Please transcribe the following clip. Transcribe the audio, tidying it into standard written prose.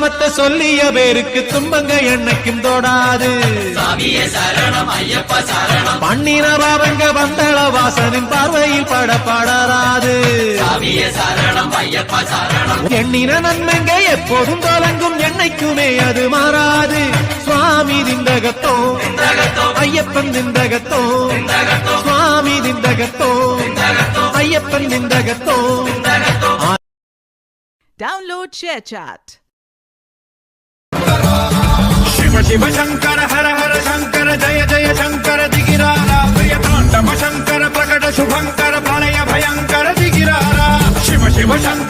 நாமத்தை சொல்லிய பேருக்கு துன்பங்க என்னைக்கும் தொடாது. பண்ணின பாவங்க வந்தள வாசனின் பார்வையில் படப்படாது. எண்ணின நன்மைங்க எப்போதும் தொடங்கும் என்னைக்குமே அது மாறாது. சுவாமி திந்தகத்தோ ஐயப்பன் திந்தகத்தோ சுவாமி திந்தகத்தோ ஐயப்பன் திந்தகத்தோ. Download ShareChat. शिव शिव शंकर हर हर शंकर जय जय शंकर दिगिरारा प्रिय तांडव शंकर प्रकट शुभंकर प्रलय भयंकर दिगिरारा शिव शिव शंकर